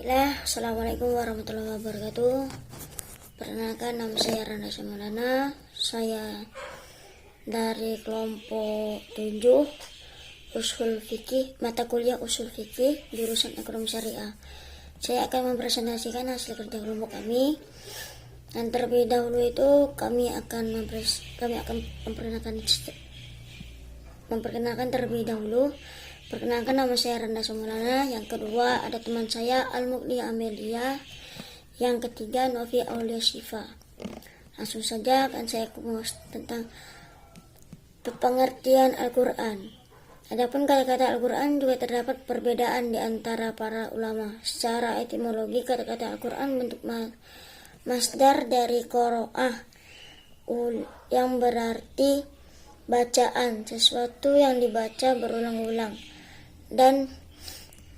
Bismillah, Assalamualaikum warahmatullahi wabarakatuh. Perkenalkan, nama saya Rana Samalana. Saya dari kelompok 7 Usul Fikih, mata kuliah Usul Fikih, jurusan Ekonomi Syariah. Saya akan mempresentasikan hasil kerja kelompok kami. Dan terlebih dahulu itu kami akan memperkenalkan terlebih dahulu. Perkenalkan, nama saya Randa Samalana. Yang kedua ada teman saya Al-Mukli Amelia. Yang ketiga Novi Aulia Syifa. Langsung saja akan saya kupas tentang pengertian Al-Quran. Adapun kata-kata Al-Quran juga terdapat perbedaan di antara para ulama. Secara etimologi, kata-kata Al-Quran bentuk masdar dari qoro'ah yang berarti bacaan, sesuatu yang dibaca berulang-ulang. Dan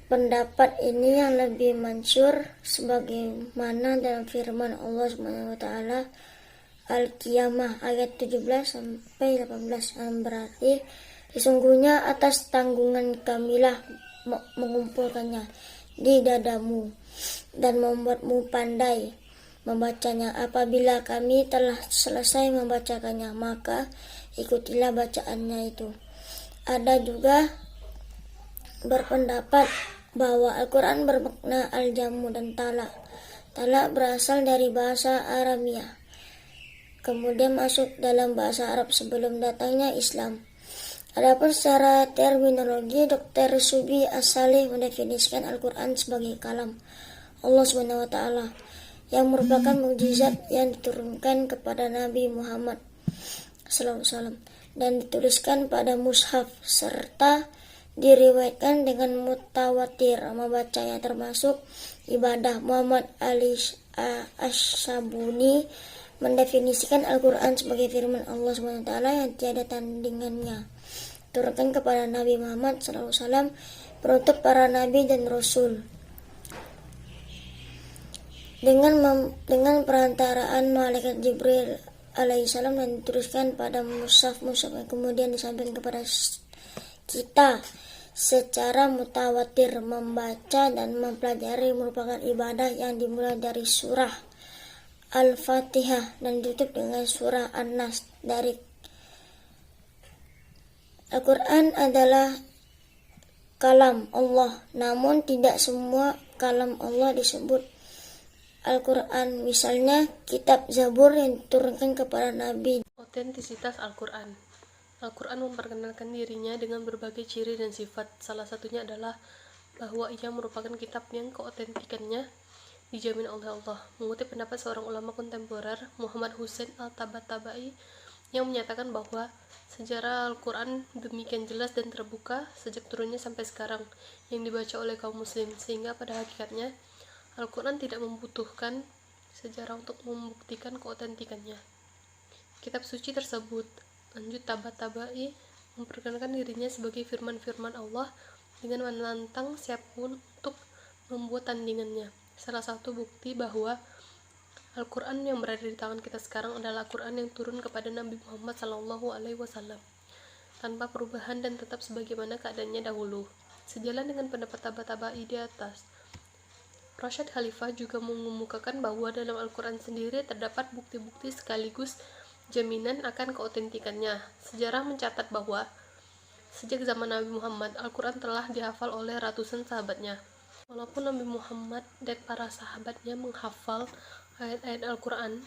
pendapat ini yang lebih masyhur sebagaimana dalam firman Allah SWT Al-Qiyamah ayat 17-18 yang berarti sesungguhnya atas tanggungan kamilah mengumpulkannya di dadamu dan membuatmu pandai membacanya. Apabila kami telah selesai membacakannya, maka ikutilah bacaannya itu. Ada juga berpendapat bahwa Al-Quran bermakna al-jamu dan talak. Talak berasal dari bahasa Aramia, kemudian masuk dalam bahasa Arab sebelum datangnya Islam. Adapun secara terminologi, Dr. Subi As-Salih mendefinisikan Al-Quran sebagai kalam Allah SWT yang merupakan mukjizat yang diturunkan kepada Nabi Muhammad SAW dan dituliskan pada mushaf serta diriwayatkan dengan mutawatir membacanya, termasuk ibadah. Muhammad Ali Ash-Sabuni mendefinisikan Al-Quran sebagai firman Allah SWT yang tiada tandingannya, turunkan kepada Nabi Muhammad SAW, penutup para nabi dan rasul, dengan perantaraan malaikat Jibril alaihissalam, dan dituliskan pada mushaf yang kemudian disampaikan kepada kita secara mutawatir. Membaca dan mempelajari merupakan ibadah yang dimulai dari surah Al-Fatihah dan ditutup dengan surah An-Nas. Dari Al-Quran adalah kalam Allah, namun tidak semua kalam Allah disebut Al-Quran. Misalnya kitab Zabur yang diturunkan kepada Nabi. Otentisitas Al-Quran. Al-Quran memperkenalkan dirinya dengan berbagai ciri dan sifat. Salah satunya adalah bahwa ia merupakan kitab yang keotentikannya dijamin oleh Allah. Mengutip pendapat seorang ulama kontemporer, Muhammad Hussein Al-Tabatabai, yang menyatakan bahwa sejarah Al-Quran demikian jelas dan terbuka sejak turunnya sampai sekarang, yang dibaca oleh kaum muslim, sehingga pada hakikatnya Al-Quran tidak membutuhkan sejarah untuk membuktikan keotentikannya. Kitab suci tersebut, lanjut Tabatabai, memperkenalkan dirinya sebagai firman-firman Allah dengan menantang siapapun untuk membuat tandingannya. Salah satu bukti bahwa Al-Quran yang berada di tangan kita sekarang adalah Al-Quran yang turun kepada Nabi Muhammad SAW tanpa perubahan dan tetap sebagaimana keadaannya dahulu. Sejalan dengan pendapat Tabatabai di atas, Rasyid Khalifah juga mengemukakan bahwa dalam Al-Quran sendiri terdapat bukti-bukti sekaligus jaminan akan keotentikannya. Sejarah mencatat bahwa sejak zaman Nabi Muhammad, Al-Quran telah dihafal oleh ratusan sahabatnya. Walaupun Nabi Muhammad dan para sahabatnya menghafal ayat-ayat Al-Quran,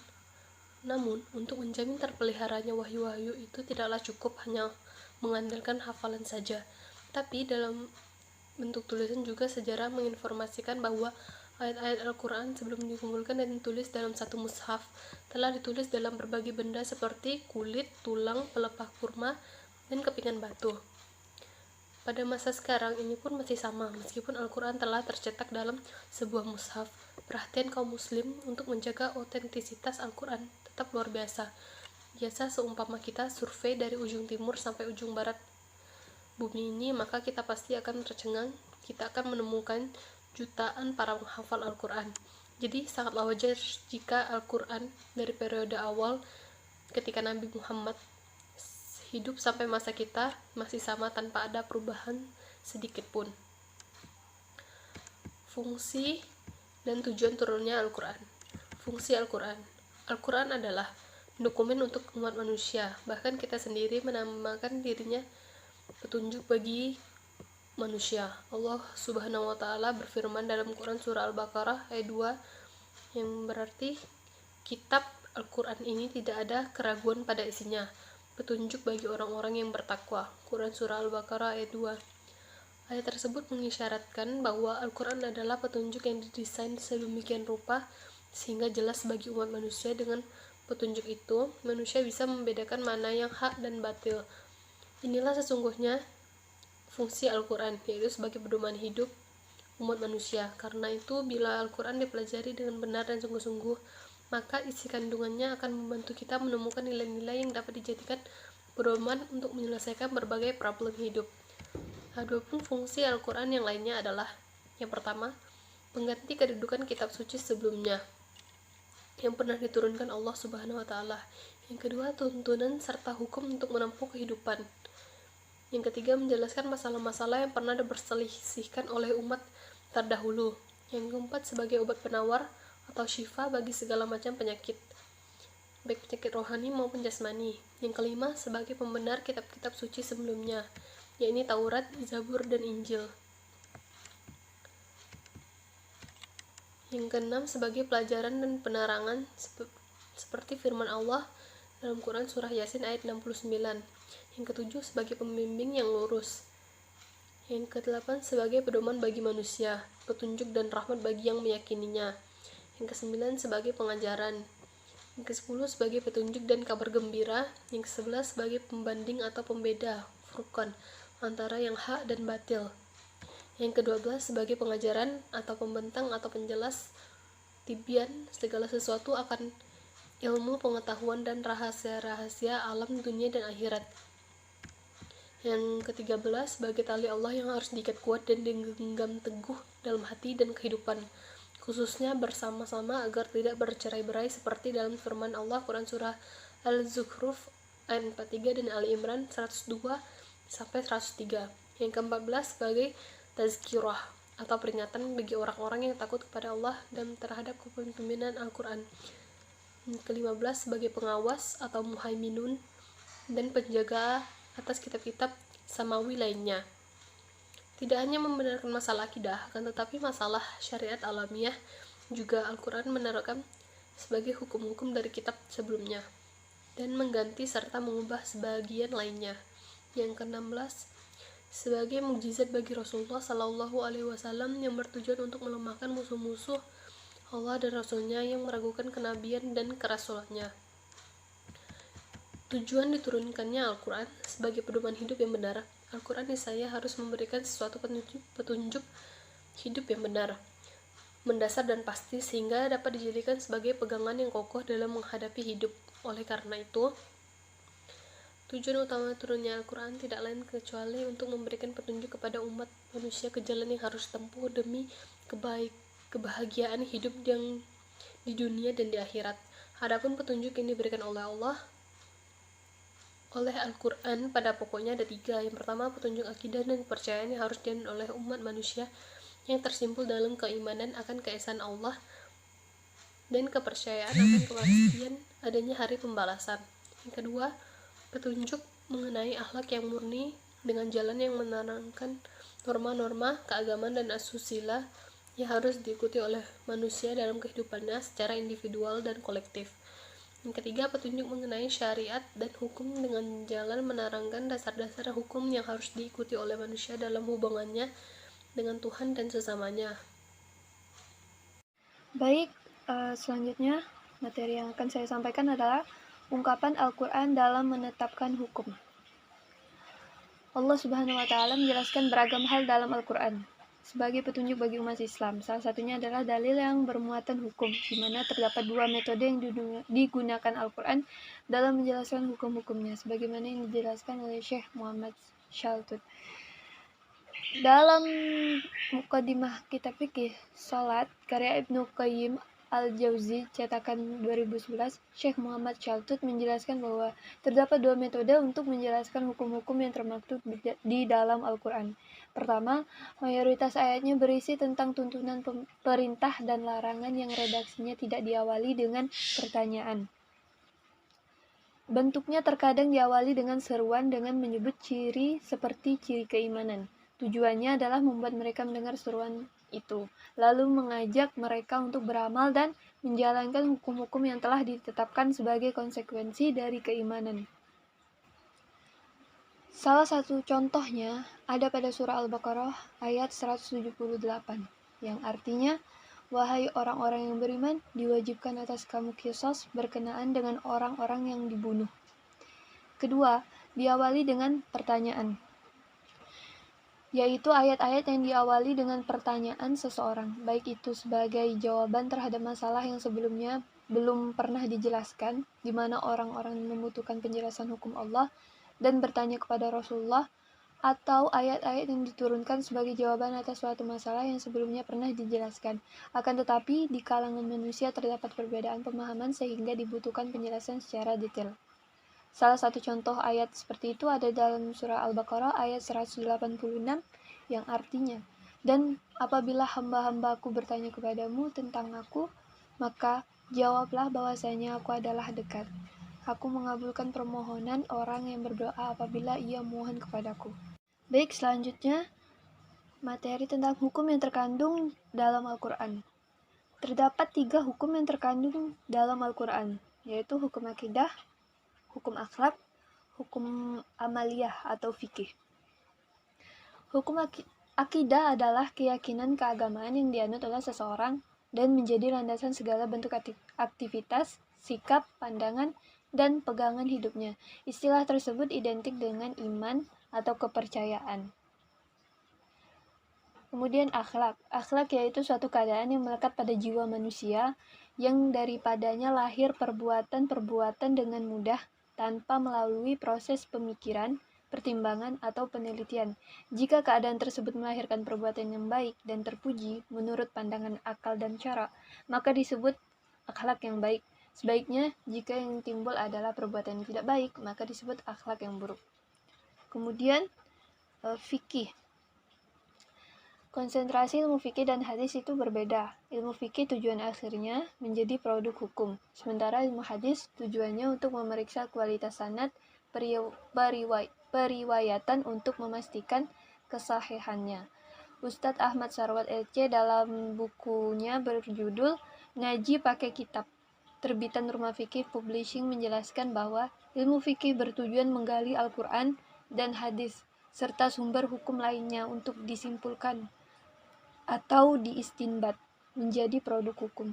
namun untuk menjamin terpeliharanya wahyu-wahyu itu tidaklah cukup hanya mengandalkan hafalan saja. Tapi dalam bentuk tulisan juga sejarah menginformasikan bahwa ayat-ayat Al-Quran sebelum dikumpulkan dan ditulis dalam satu mushaf telah ditulis dalam berbagai benda seperti kulit, tulang, pelepah kurma, dan kepingan batu. Pada masa sekarang ini pun masih sama, meskipun Al-Quran telah tercetak dalam sebuah mushaf. Perhatian kaum muslim untuk menjaga otentisitas Al-Quran tetap luar biasa. Biasa seumpama kita survei dari ujung timur sampai ujung barat bumi ini, maka kita pasti akan tercengang. Kita akan menemukan jutaan para penghafal Al-Quran. Jadi sangatlah wajar jika Al-Quran dari periode awal ketika Nabi Muhammad hidup sampai masa kita masih sama tanpa ada perubahan sedikit pun. Fungsi dan tujuan turunnya Al-Quran. Fungsi Al-Quran. Al-Quran adalah dokumen untuk umat manusia, bahkan kita sendiri menamakan dirinya petunjuk bagi manusia. Allah Subhanahu wa taala berfirman dalam Quran surah Al-Baqarah ayat 2 yang berarti kitab Al-Quran ini tidak ada keraguan pada isinya, petunjuk bagi orang-orang yang bertakwa. Quran surah Al-Baqarah ayat 2. Ayat tersebut mengisyaratkan bahwa Al-Quran adalah petunjuk yang didesain sedemikian rupa sehingga jelas bagi umat manusia. Dengan petunjuk itu, manusia bisa membedakan mana yang hak dan batil. Inilah sesungguhnya fungsi Al-Quran, yaitu sebagai pedoman hidup umat manusia. Karena itu, bila Al-Quran dipelajari dengan benar dan sungguh-sungguh, maka isi kandungannya akan membantu kita menemukan nilai-nilai yang dapat dijadikan pedoman untuk menyelesaikan berbagai problem hidup. Adapun fungsi Al-Quran yang lainnya adalah: yang pertama, pengganti kedudukan kitab suci sebelumnya yang pernah diturunkan Allah Subhanahu wa taala. Yang kedua, tuntunan serta hukum untuk menempuh kehidupan. Yang ketiga, menjelaskan masalah-masalah yang pernah diperselisihkan oleh umat terdahulu. Yang keempat, sebagai obat penawar atau syifa bagi segala macam penyakit, baik penyakit rohani maupun jasmani. Yang kelima, sebagai pembenar kitab-kitab suci sebelumnya, yakni Taurat, Zabur, dan Injil. Yang keenam, sebagai pelajaran dan penerangan seperti firman Allah dalam Quran surah Yasin ayat 69. Yang ketujuh, sebagai pembimbing yang lurus. Yang kedelapan, sebagai pedoman bagi manusia, petunjuk dan rahmat bagi yang meyakininya. Yang kesembilan, sebagai pengajaran. Yang kesepuluh, sebagai petunjuk dan kabar gembira. Yang kesebelas, sebagai pembanding atau pembeda, furqan, antara yang hak dan batil. Yang ke-12, sebagai pengajaran atau pembentang atau penjelas, tibyan, segala sesuatu akan ilmu, pengetahuan, dan rahasia-rahasia alam dunia dan akhirat. Yang ke-13, sebagai tali Allah yang harus diikat kuat dan digenggam teguh dalam hati dan kehidupan, khususnya bersama-sama agar tidak bercerai-berai seperti dalam firman Allah Quran surah Al-Zukhruf ayat 43 dan Ali Imran 102 sampai 103. Yang ke-14, sebagai tazkirah atau peringatan bagi orang-orang yang takut kepada Allah dan terhadap kepemimpinan Al-Quran. Yang ke-15, sebagai pengawas atau muhaiminun dan penjaga atas kitab-kitab samawi lainnya. Tidak hanya membenarkan masalah akidah, akan tetapi masalah syariat alamiah juga Al-Quran menerapkan sebagai hukum-hukum dari kitab sebelumnya dan mengganti serta mengubah sebagian lainnya. Yang ke-16, sebagai mukjizat bagi Rasulullah Shallallahu Alaihi Wasallam yang bertujuan untuk melemahkan musuh-musuh Allah dan Rasulnya yang meragukan kenabian dan kerasulannya. Tujuan diturunkannya Al-Quran sebagai pedoman hidup yang benar. Al-Quran niscaya harus memberikan sesuatu petunjuk hidup yang benar, mendasar dan pasti sehingga dapat dijadikan sebagai pegangan yang kokoh dalam menghadapi hidup. Oleh karena itu, tujuan utama turunnya Al-Quran tidak lain kecuali untuk memberikan petunjuk kepada umat manusia ke jalan yang harus tempuh demi kebahagiaan hidup yang di dunia dan di akhirat. Adapun petunjuk yang diberikan oleh Al-Quran pada pokoknya ada 3. Yang pertama, petunjuk akidah dan kepercayaan yang harus dianut oleh umat manusia yang tersimpul dalam keimanan akan keesaan Allah dan kepercayaan akan kepastian adanya hari pembalasan. Yang kedua, petunjuk mengenai akhlak yang murni dengan jalan yang menerangkan norma-norma keagamaan dan asusila yang harus diikuti oleh manusia dalam kehidupannya secara individual dan kolektif. Yang ketiga, petunjuk mengenai syariat dan hukum dengan jalan menerangkan dasar-dasar hukum yang harus diikuti oleh manusia dalam hubungannya dengan Tuhan dan sesamanya. Baik, selanjutnya materi yang akan saya sampaikan adalah ungkapan Al-Quran dalam menetapkan hukum. Allah Subhanahu wa taala menjelaskan beragam hal dalam Al-Quran sebagai petunjuk bagi umat Islam. Salah satunya adalah dalil yang bermuatan hukum, di mana terdapat 2 metode yang digunakan Al-Quran dalam menjelaskan hukum-hukumnya, sebagaimana yang dijelaskan oleh Syekh Muhammad Shaltut. Dalam Muqaddimah kitab fikih Salat karya Ibnu Qayyim Al-Jauzi, cetakan 2011, Syekh Muhammad Shaltut menjelaskan bahwa terdapat dua metode untuk menjelaskan hukum-hukum yang termaktub di dalam Al-Quran. Pertama, mayoritas ayatnya berisi tentang tuntunan perintah dan larangan yang redaksinya tidak diawali dengan pertanyaan. Bentuknya terkadang diawali dengan seruan dengan menyebut ciri seperti ciri keimanan. Tujuannya adalah membuat mereka mendengar seruan itu, lalu mengajak mereka untuk beramal dan menjalankan hukum-hukum yang telah ditetapkan sebagai konsekuensi dari keimanan. Salah satu contohnya ada pada surah Al-Baqarah ayat 178, yang artinya, wahai orang-orang yang beriman, diwajibkan atas kamu qisas berkenaan dengan orang-orang yang dibunuh. Kedua, diawali dengan pertanyaan, yaitu ayat-ayat yang diawali dengan pertanyaan seseorang, baik itu sebagai jawaban terhadap masalah yang sebelumnya belum pernah dijelaskan, di mana orang-orang membutuhkan penjelasan hukum Allah dan bertanya kepada Rasulullah, atau ayat-ayat yang diturunkan sebagai jawaban atas suatu masalah yang sebelumnya pernah dijelaskan. Akan tetapi, di kalangan manusia terdapat perbedaan pemahaman sehingga dibutuhkan penjelasan secara detail. Salah satu contoh ayat seperti itu ada dalam surah Al-Baqarah ayat 186 yang artinya, dan apabila hamba-hambaku bertanya kepadamu tentang aku, maka jawablah bahwasanya aku adalah dekat. Aku mengabulkan permohonan orang yang berdoa apabila ia mohon kepadaku. Baik, selanjutnya materi tentang hukum yang terkandung dalam Al-Quran. Terdapat 3 hukum yang terkandung dalam Al-Quran, yaitu hukum akidah, hukum akhlak, hukum amaliyah atau fikih. Hukum akidah adalah keyakinan keagamaan yang dianut oleh seseorang dan menjadi landasan segala bentuk aktivitas, sikap, pandangan, dan pegangan hidupnya. Istilah tersebut identik dengan iman atau kepercayaan. Kemudian akhlak. Akhlak yaitu suatu keadaan yang melekat pada jiwa manusia yang daripadanya lahir perbuatan-perbuatan dengan mudah tanpa melalui proses pemikiran, pertimbangan, atau penelitian. Jika keadaan tersebut melahirkan perbuatan yang baik dan terpuji menurut pandangan akal dan cara, maka disebut akhlak yang baik. Sebaiknya, jika yang timbul adalah perbuatan yang tidak baik, maka disebut akhlak yang buruk. Kemudian, fikih. Konsentrasi ilmu fikih dan hadis itu berbeda. Ilmu fikih tujuan akhirnya menjadi produk hukum, sementara ilmu hadis tujuannya untuk memeriksa kualitas sanad periwayatan untuk memastikan kesahihannya. Ustadz Ahmad Sarwat LC dalam bukunya berjudul Ngaji Pakai Kitab, terbitan Rumah Fikih Publishing, menjelaskan bahwa ilmu fikih bertujuan menggali Al-Quran dan hadis, serta sumber hukum lainnya untuk disimpulkan atau diistinbat menjadi produk hukum.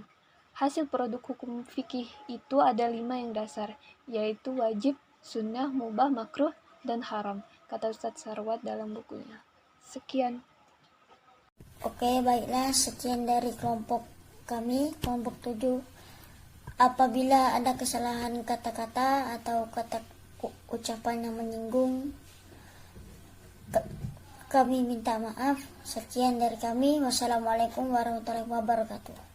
Hasil produk hukum fikih itu ada 5 yang dasar, yaitu wajib, sunnah, mubah, makruh, dan haram, kata Ustadz Sarwat dalam bukunya. Sekian. Oke, baiklah, sekian dari kelompok kami, kelompok 7. Apabila ada kesalahan kata-kata atau kata ucapan yang menyinggung, kami minta maaf. Sekian dari kami. Wassalamualaikum warahmatullahi wabarakatuh.